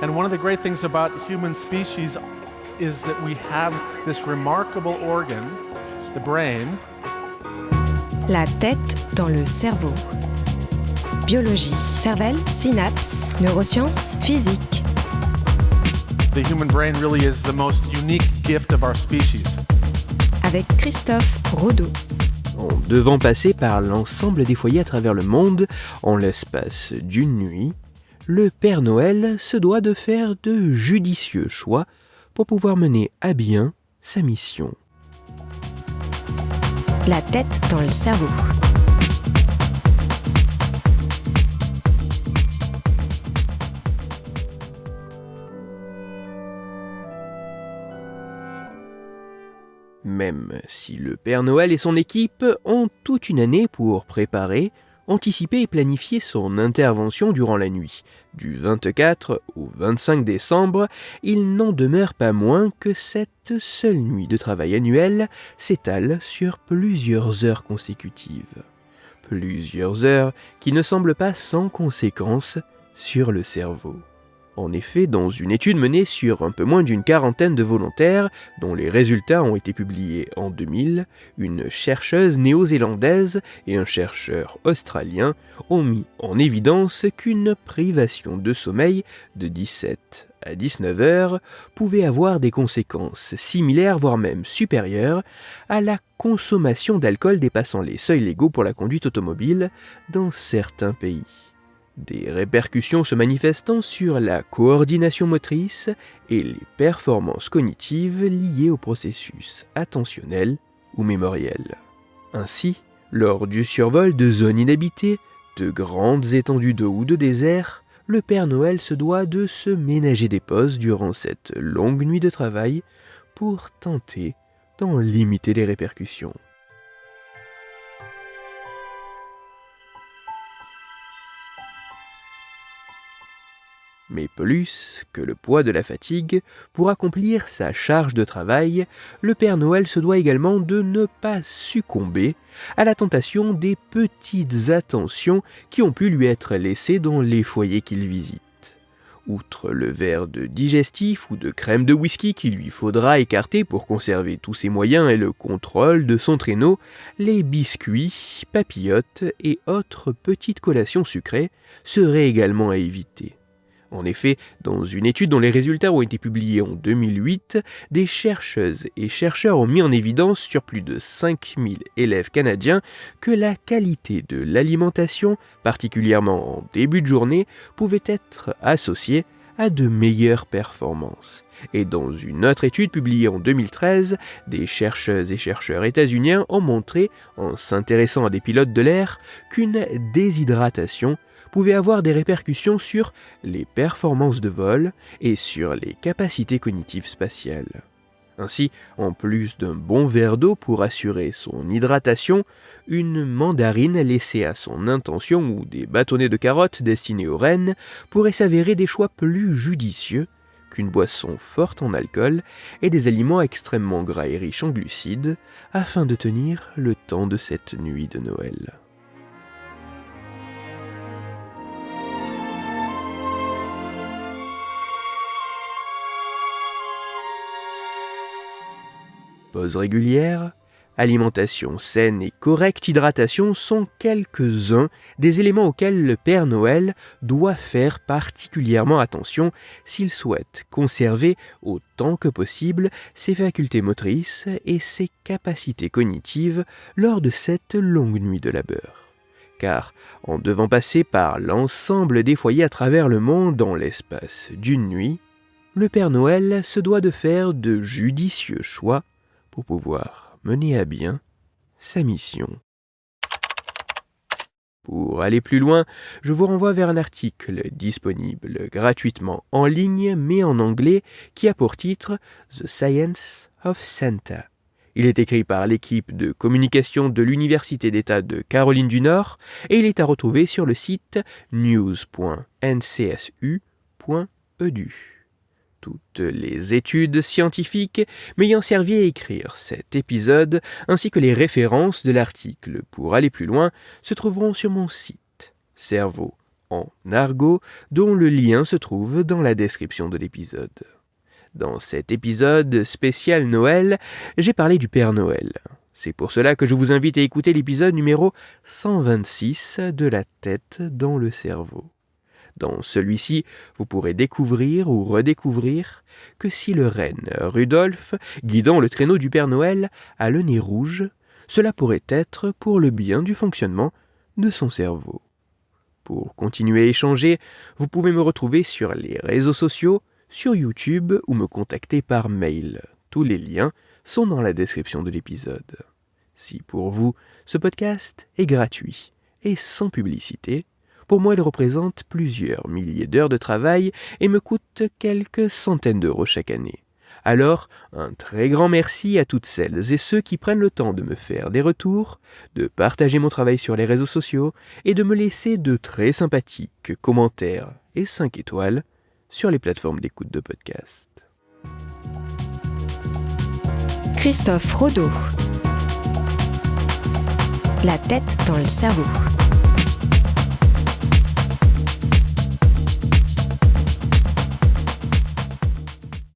And one of the great things about human species is that we have this remarkable organ, the brain. La tête dans le cerveau. Biologie, cervelle, synapses, neurosciences, physique. The human brain really is the most unique gift of our species. Avec Christophe Rodeau. En devant passer par l'ensemble des foyers à travers le monde en l'espace d'une nuit, le Père Noël se doit de faire de judicieux choix pour pouvoir mener à bien sa mission. La tête dans le cerveau. Même si le Père Noël et son équipe ont toute une année pour préparer, anticiper et planifier son intervention durant la nuit, du 24 au 25 décembre, il n'en demeure pas moins que cette seule nuit de travail annuelle s'étale sur plusieurs heures consécutives. Plusieurs heures qui ne semblent pas sans conséquences sur le cerveau. En effet, dans une étude menée sur un peu moins d'une quarantaine de volontaires, dont les résultats ont été publiés en 2000, une chercheuse néo-zélandaise et un chercheur australien ont mis en évidence qu'une privation de sommeil de 17 à 19 heures pouvait avoir des conséquences similaires, voire même supérieures, à la consommation d'alcool dépassant les seuils légaux pour la conduite automobile dans certains pays. Des répercussions se manifestant sur la coordination motrice et les performances cognitives liées au processus attentionnel ou mémoriel. Ainsi, lors du survol de zones inhabitées, de grandes étendues d'eau ou de désert, le Père Noël se doit de se ménager des pauses durant cette longue nuit de travail pour tenter d'en limiter les répercussions. Mais plus que le poids de la fatigue, pour accomplir sa charge de travail, le Père Noël se doit également de ne pas succomber à la tentation des petites attentions qui ont pu lui être laissées dans les foyers qu'il visite. Outre le verre de digestif ou de crème de whisky qu'il lui faudra écarter pour conserver tous ses moyens et le contrôle de son traîneau, les biscuits, papillotes et autres petites collations sucrées seraient également à éviter. En effet, dans une étude dont les résultats ont été publiés en 2008, des chercheuses et chercheurs ont mis en évidence sur plus de 5000 élèves canadiens que la qualité de l'alimentation, particulièrement en début de journée, pouvait être associée à de meilleures performances. Et dans une autre étude publiée en 2013, des chercheuses et chercheurs états-uniens ont montré, en s'intéressant à des pilotes de l'air, qu'une déshydratation pouvait avoir des répercussions sur les performances de vol et sur les capacités cognitives spatiales. Ainsi, en plus d'un bon verre d'eau pour assurer son hydratation, une mandarine laissée à son intention ou des bâtonnets de carottes destinés aux rennes pourraient s'avérer des choix plus judicieux qu'une boisson forte en alcool et des aliments extrêmement gras et riches en glucides afin de tenir le temps de cette nuit de Noël. Pause régulière, alimentation saine et correcte hydratation sont quelques-uns des éléments auxquels le Père Noël doit faire particulièrement attention s'il souhaite conserver autant que possible ses facultés motrices et ses capacités cognitives lors de cette longue nuit de labeur. Car, en devant passer par l'ensemble des foyers à travers le monde dans l'espace d'une nuit, le Père Noël se doit de faire de judicieux choix pour pouvoir mener à bien sa mission. Pour aller plus loin, je vous renvoie vers un article disponible gratuitement en ligne, mais en anglais, qui a pour titre « The Science of Santa ». Il est écrit par l'équipe de communication de l'Université d'État de Caroline du Nord et il est à retrouver sur le site news.ncsu.edu. Toutes les études scientifiques m'ayant servi à écrire cet épisode, ainsi que les références de l'article pour aller plus loin, se trouveront sur mon site, Cerveau en argot, dont le lien se trouve dans la description de l'épisode. Dans cet épisode spécial Noël, j'ai parlé du Père Noël. C'est pour cela que je vous invite à écouter l'épisode numéro 126 de La tête dans le cerveau. Dans celui-ci, vous pourrez découvrir ou redécouvrir que si le renne Rudolf, guidant le traîneau du Père Noël, a le nez rouge, cela pourrait être pour le bien du fonctionnement de son cerveau. Pour continuer à échanger, vous pouvez me retrouver sur les réseaux sociaux, sur YouTube ou me contacter par mail. Tous les liens sont dans la description de l'épisode. Si pour vous, ce podcast est gratuit et sans publicité, pour moi il représente plusieurs milliers d'heures de travail et me coûte quelques centaines d'euros chaque année. Alors, un très grand merci à toutes celles et ceux qui prennent le temps de me faire des retours, de partager mon travail sur les réseaux sociaux et de me laisser de très sympathiques commentaires et 5 étoiles sur les plateformes d'écoute de podcast. Christophe Rodeau. La tête dans le cerveau.